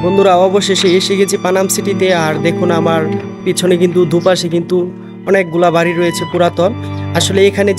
বন্ধুরা অবশেষে এসে গেছি পানাম সিটিতে। আর দেখুন আমার পিছনে কিন্তু দুপাশে কিন্তু অনেকগুলা বাড়ি রয়েছে পুরাতন। আসলে এখানে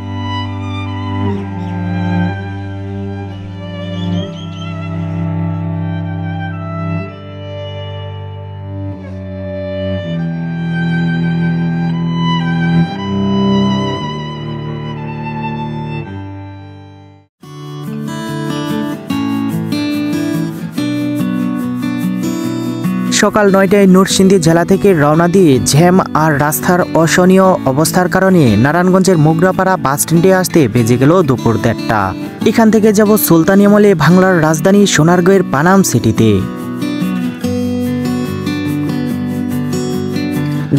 সকাল ৯টায় নরসিংদী জেলা থেকে রওনা দিয়ে জ্যাম আর রাস্তার অসহনীয় অবস্থার কারণে নারায়ণগঞ্জের মোগরাপাড়া বাস স্ট্যান্ডে আসতে বেজে গেল দুপুর ১:৩০। এখান থেকে যাব সুলতানি আমলে বাংলার রাজধানী সোনারগাঁয়ের পানাম সিটিতে।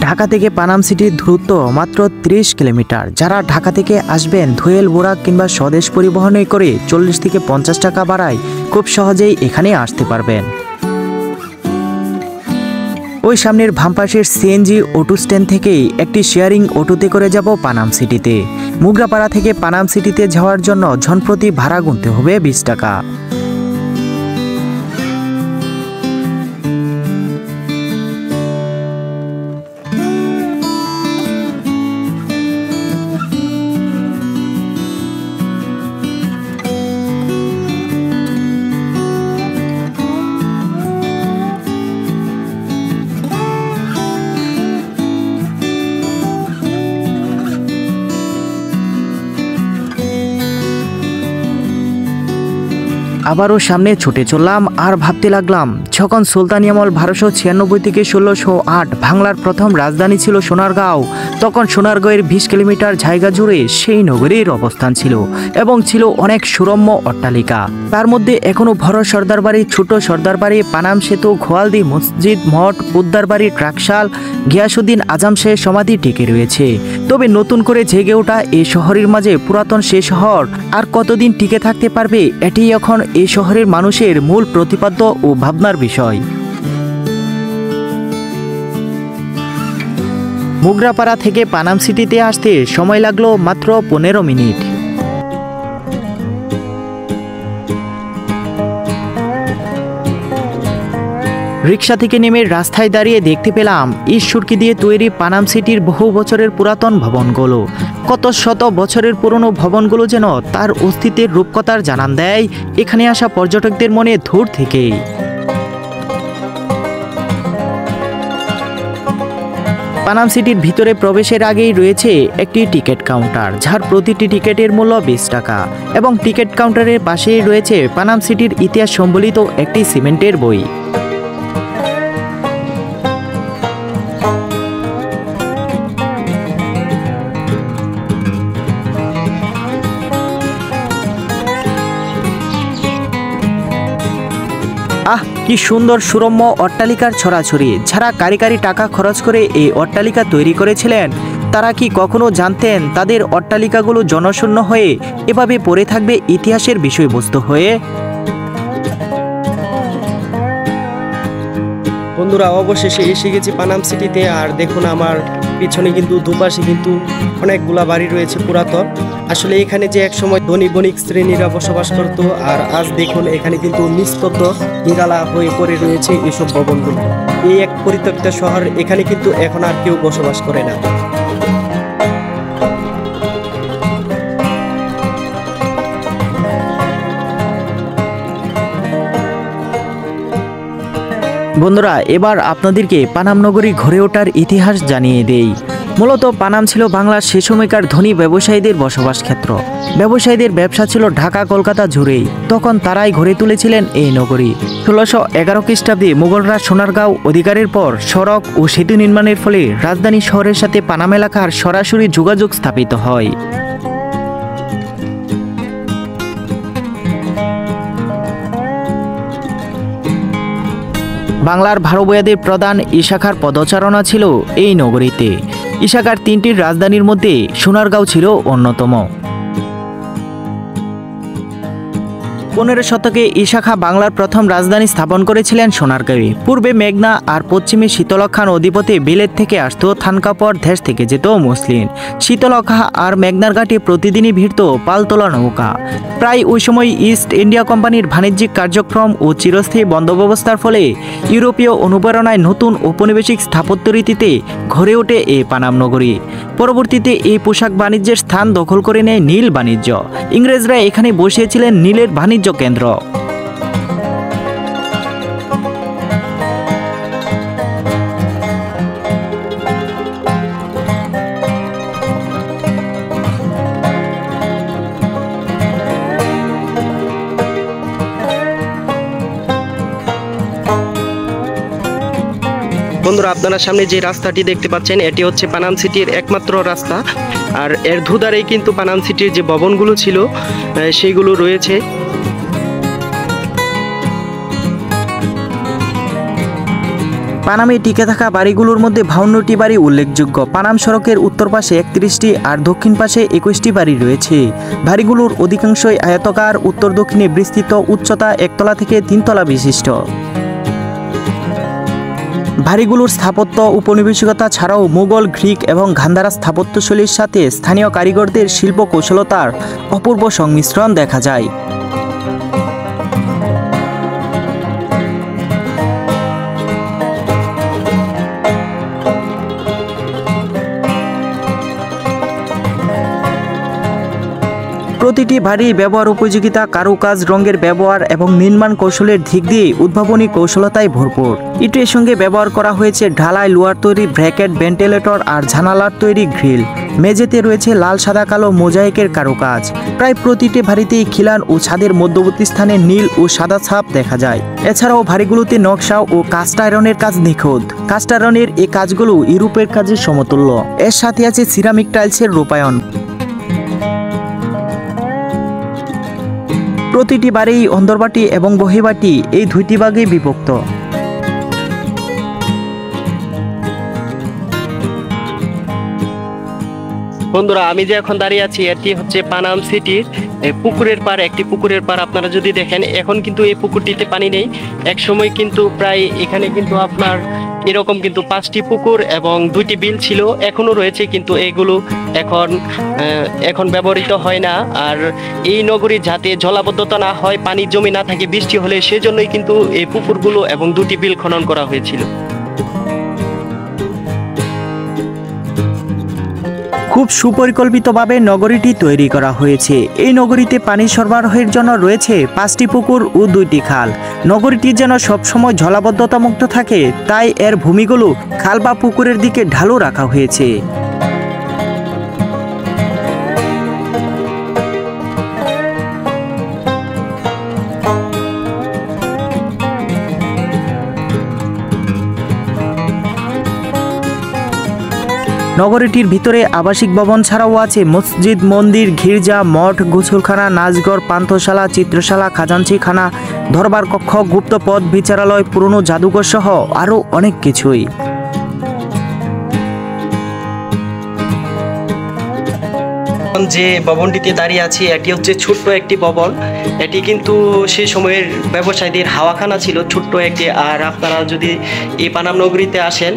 ঢাকা থেকে পানাম সিটির দূরত্ব মাত্র ৩০ কিলোমিটার। যারা ঢাকা থেকে আসবেন ধোয়েল বোরাক কিংবা স্বদেশ পরিবহনে করে ৪০ থেকে ৫০ টাকা ভাড়ায় খুব সহজেই এখানে আসতে পারবেন। ওই সামনের বামপাশের সিএনজি অটো স্ট্যান্ড থেকেই একটি শেয়ারিং অটোতে করে যাব পানাম সিটিতে। মোগরাপাড়া থেকে পানাম সিটিতে যাওয়ার জন্য জনপ্রতি ভাড়া গুনতে হবে ২০ টাকা। আবারও সামনে ছুটে চললাম আর ভাবতে লাগলাম, যখন সুলতানি আমল ১২৯৬ থেকে ১৬০৮ বাংলার প্রথম রাজধানী ছিল সোনারগাঁও, তখন সোনারগাঁয়ের ২০ কিলোমিটার জায়গা জুড়ে সেই নগরীর অবস্থান ছিল এবং ছিল অনেক সুরম্য অট্টালিকা। তার মধ্যে এখনো বড় সর্দার বাড়ি, ছোট সর্দার বাড়ি, পানাম সেতু, খোয়ালদি মসজিদ, মঠ, পোদ্দার বাড়ি, ট্রাকশাল, গিয়াসুদ্দিন আজম শেখ সমাধি টিকে রয়েছে। তবে নতুন করে জেগে ওঠা এই শহরের মাঝে পুরাতন সে শহর আর কতদিন টিকে থাকতে পারবে, এটি এখন এই শহরের মানুষের মূল প্রতিপাদ্য ও ভাবনার বিষয়। মোগরাপাড়া থেকে পানাম সিটিতে আসতে সময় লাগলো মাত্র ১৫ মিনিট। রিক্সা থেকে নেমে রাস্তায় দাঁড়িয়ে দেখতে পেলাম ইট সুরকি দিয়ে তৈরি পানাম সিটির বহু বছরের পুরাতন ভবনগুলো। কত শত বছরের পুরনো ভবনগুলো যেন তার অস্তিত্বের রূপকথার জানান দেয় এখানে আসা পর্যটকদের মনে দূর থেকেই। পানাম সিটির ভিতরে প্রবেশের আগেই রয়েছে একটি টিকিট কাউন্টার, যার প্রতিটি টিকিটের মূল্য ২০ টাকা এবং টিকিট কাউন্টারের পাশেই রয়েছে পানাম সিটির ইতিহাস সম্বলিত একটি সিমেন্টের বই। কি সুন্দর সুরম্য অট্টালিকার ছড়াছড়ি। যারা কারিগরি টাকা খরচ করে এই অট্টালিকা তৈরি করেছিলেন, তারা কি কখনো জানতেন তাদের অট্টালিকাগুলো জনশূন্য হয়ে এভাবে পড়ে থাকবে ইতিহাসের বিষয়বস্তু হয়ে? বন্ধুরা অবশেষে এসে গেছি পানাম সিটিতে। আর দেখুন আমার পিছনে কিন্তু দুপাশে কিন্তু অনেকগুলা বাড়ি রয়েছে পুরাতন। আসলে এখানে যে এক সময় ধনী বণিক শ্রেণীরা বসবাস করত, আর আজ দেখুন এখানে কিন্তু নিস্তব্ধ নিরালা হয়ে পড়ে রয়েছে এসব ভবনগুলো। এই এক পরিত্যক্ত শহর, এখানে কিন্তু এখন আর কেউ বসবাস করে না। বন্ধুরা এবার আপনাদেরকে পানাম নগরী গড়ে ওঠার ইতিহাস জানিয়ে দেই। মূলত পানাম ছিল বাংলার সে সময়কার ধনী ব্যবসায়ীদের বসবাস ক্ষেত্র। ব্যবসায়ীদের ব্যবসা ছিল ঢাকা কলকাতা জুড়েই, তখন তারাই গড়ে তুলেছিলেন এই নগরী। ১৬১১ খ্রিস্টাব্দে মুঘলরা সোনারগাঁও অধিকারের পর সড়ক ও সেতু নির্মাণের ফলে রাজধানী শহরের সাথে পানাম এলাকার সরাসরি যোগাযোগ স্থাপিত হয়। বাংলার ভারবয়াদের প্রধান ইশাখার পদচারণা ছিল এই নগরীতে। ইশাখার ৩টির রাজধানীর মধ্যে সোনারগাঁও ছিল অন্যতম। 15 শতকে এই শাখা বাংলার প্রথম রাজধানী স্থাপন করেছিলেন সোনারগাঁয়ে। পূর্বে মেঘনা আর পশ্চিমে শীতলক্ষা নদীপথে বিলেত থেকে আসতো থানকাপড়, দেশ থেকে যেত মসলিন। শীতলক্ষা আর মেঘনার ঘাটে প্রতিদিনই ভিড়ত পালতোলা নৌকা। প্রায় ওই সময় ইস্ট ইন্ডিয়া কোম্পানির বাণিজ্যিক কার্যক্রম ও চিরস্থায়ী বন্দোবস্তার ফলে ইউরোপীয় অনুপ্রেরণায় নতুন ঔপনিবেশিক স্থাপত্য রীতিতে গড়ে ওঠে এই পানাম নগরী। পরবর্তীতে এই পোশাক বাণিজ্যের স্থান দখল করে নেয় নীল বাণিজ্য। ইংরেজরা এখানে বসিয়েছিলেন নীলের বাণিজ্য কেন্দ্র। বন্ধুরা, আপনারা সামনে যে রাস্তাটি দেখতে পাচ্ছেন এটি হচ্ছে পানাম সিটির একমাত্র রাস্তা। আর এর দুধারেই কিন্তু পানাম সিটির যে ভবনগুলো ছিল সেইগুলো রয়েছে। পানামে টিকে থাকা বাড়িগুলোর মধ্যে 52টি বাড়ি উল্লেখযোগ্য। পানাম সড়কের উত্তর পাশে 31টি আর দক্ষিণ পাশে 21টি বাড়ি রয়েছে। বাড়িগুলোর অধিকাংশই আয়তাকার, উত্তর দক্ষিণে বিস্তৃত, উচ্চতা 1 তলা থেকে 3 তলা বিশিষ্ট। বাড়িগুলোর স্থাপত্য উপনিবেশিকতা ছাড়াও মুঘল, গ্রিক এবং গান্ধারা স্থাপত্যশৈলীর সাথে স্থানীয় কারিগরদের শিল্প কৌশলতার অপূর্ব সংমিশ্রণ দেখা যায়। প্রতিটি বাড়ির ব্যবহার উপযোগিতা, কারুকাজ, রঙের ব্যবহার এবং নির্মাণ কৌশলের দিক দিয়ে উদ্ভাবনী কৌশলতায় ভরপুর। ইটের সঙ্গে ব্যবহার করা হয়েছে ঢালাই, লোহার তৈরি ব্র্যাকেট, ভেন্টিলেটর আর জানালার তৈরি গ্রিল। মেঝেতে রয়েছে লাল, সাদা, কালো মোজাইকের কারুকাজ। প্রায় প্রতিটি বাড়িতেই খিলান ও ছাদের মধ্যবর্তী স্থানে নীল ও সাদা ছাপ দেখা যায়। এছাড়াও বাড়িগুলোতে নকশা ও কাস্ট আয়রনের কাজ নিখুঁত। কাস্ট আয়রনের এই কাজগুলো ইউরোপের কাজের সমতুল্য। এর সাথে আছে সিরামিক টাইলসের রূপায়ণ। প্রতিটি বাড়ি অন্দরবাটি এবং বহিবাটি এই দুইটি ভাগে বিভক্ত। বন্ধুরা, আমি যে এখন দাঁড়িয়ে আছি এটি হচ্ছে পানাম সিটির পুকুরের পার। একটি পুকুরের পার আপনারা যদি দেখেন, এখন কিন্তু এই পুকুরটিতে পানি নেই। এক সময় কিন্তু প্রায় এখানে কিন্তু আপনার এরকম কিন্তু 5টি পুকুর এবং 2টি বিল ছিল, এখনো রয়েছে, কিন্তু এগুলো এখন ব্যবহৃত হয় না। আর এই নগরী যাতে জলাবদ্ধতা না হয়, পানি জমি না থাকে বৃষ্টি হলে, সেজন্যই কিন্তু এই পুকুরগুলো এবং 2টি বিল খনন করা হয়েছিল। খুব সুপরিকল্পিতভাবে নগরীটি তৈরি করা হয়েছে। এই নগরীতে পানি সরবরাহের জন্য রয়েছে 5টি পুকুর ও 2টি খাল। নগরীটি যেন সবসময় জলাবদ্ধতা মুক্ত থাকে, তাই এর ভূমিগুলো খাল বা পুকুরের দিকে ঢালু রাখা হয়েছে। নগরীটির ভিতরে আবাসিক ভবন ছাড়াও আছে মসজিদ, মন্দির, গির্জা, মঠ, গোসলখানা, নাচঘর, পান্থশালা, চিত্রশালা, খাজাঞ্চিখানা, দরবার কক্ষ, গুপ্তপথ, বিচারালয়, পুরনো জাদুঘর সহ আরও অনেক কিছুই। যে ভবনটিতে দাঁড়িয়ে আছি এটি হচ্ছে ছোট্ট একটি ভবন। এটি কিন্তু সেই সময়ের ব্যবসায়ীদের হাওয়াখানা ছিল, ছোট্ট একটি। আর আপনারা যদি এই পানাম নগরীতে আসেন,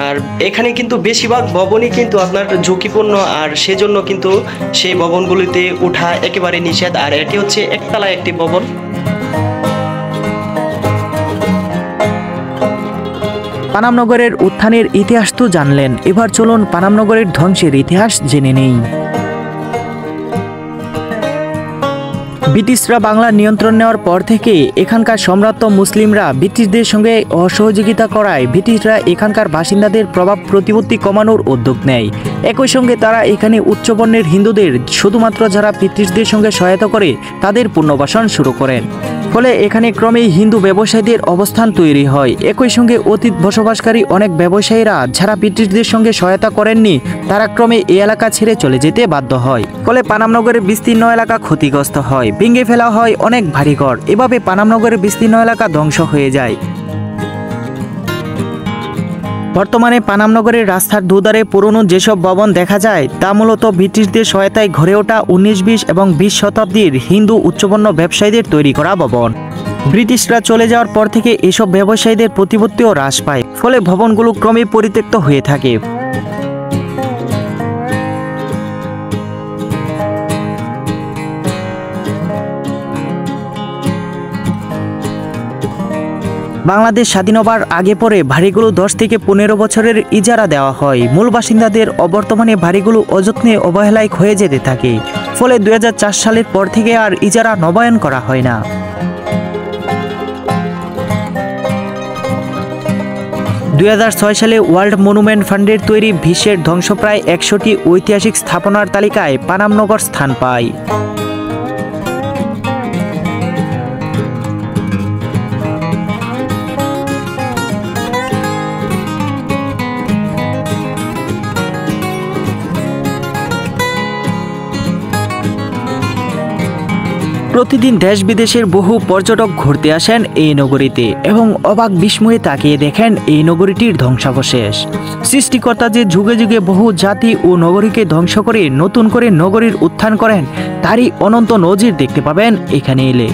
আর এখানে কিন্তু বেশিরভাগ ভবনই কিন্তু আপনার ঝুঁকিপূর্ণ, আর সেজন্য কিন্তু সেই ভবনগুলিতে ওঠা একেবারে নিষেধ। আর এটি হচ্ছে একতলা একটি ভবন। পানাম নগরের উত্থানের ইতিহাস তো জানলেন, এবার চলুন পানাম নগরের ধ্বংসের ইতিহাস জেনে নেই। ব্রিটিশরা বাংলার নিয়ন্ত্রণ নেওয়ার পর থেকে এখানকার সম্রাট মুসলিমরা ব্রিটিশদের সঙ্গে অসহযোগিতা করায় ব্রিটিশরা এখানকার বাসিন্দাদের প্রভাব প্রতিপত্তি কমানোর উদ্যোগ নেয়। একই সঙ্গে তারা এখানে উচ্চবর্ণের হিন্দুদের শুধুমাত্র যারা ব্রিটিশদের সঙ্গে সহায়তা করে তাদের পুনর্বাসন শুরু করেন। ফলে এখানে ক্রমেই হিন্দু ব্যবসায়ীদের অবস্থান তৈরি হয়। একই সঙ্গে অতীত বসবাসকারী অনেক ব্যবসায়ীরা যারা ব্রিটিশদের সঙ্গে সহায়তা করেননি তারা ক্রমে এই এলাকা ছেড়ে চলে যেতে বাধ্য হয়। ফলে পানাম নগরের বিস্তীর্ণ এলাকা ক্ষতিগ্রস্ত হয়, ভেঙে ফেলা হয় অনেক বাড়িঘর। এভাবে পানাম নগরের বিস্তীর্ণ এলাকা ধ্বংস হয়ে যায়। বর্তমানে পানামনগরের রাস্তার দুধারে পুরনো যেসব ভবন দেখা যায় তা মূলত ব্রিটিশদের সহায়তায় গড়ে ওঠা 19-20 এবং 20 শতাব্দীর হিন্দু উচ্চবর্ণ ব্যবসায়ীদের তৈরি করা ভবন। ব্রিটিশরা চলে যাওয়ার পর থেকে এসব ব্যবসায়ীদের প্রতিপত্তিও হ্রাস পায়, ফলে ভবনগুলো ক্রমে পরিত্যক্ত হয়ে থাকে। বাংলাদেশ স্বাধীন হবার আগে পরে বাড়িগুলো 10 থেকে 15 বছরের ইজারা দেওয়া হয়। মূল বাসিন্দাদের অবর্তমানে বাড়িগুলো অযত্নে অবহেলায় ক্ষয়ে যেতে থাকে, ফলে 2004 সালের পর থেকে আর ইজারা নবায়ন করা হয় না। 2006 সালে ওয়ার্ল্ড মনুমেন্ট ফান্ডের তৈরি বিশ্বের ধ্বংসপ্রায় 100টি ঐতিহাসিক স্থাপনার তালিকায় পানামনগর স্থান পায়। প্রতিদিন দেশ বিদেশের বহু পর্যটক ঘুরতে আসেন এই নগরীতে এবং অবাক বিস্ময়ে তাকিয়ে দেখেন এই নগরীটির ধ্বংসাবশেষ। সৃষ্টিকর্তা যে যুগে যুগে বহু জাতি ও নগরীকে ধ্বংস করে নতুন করে নগরীর উত্থান করেন তারই অনন্ত নজির দেখতে পাবেন এখানে এলে।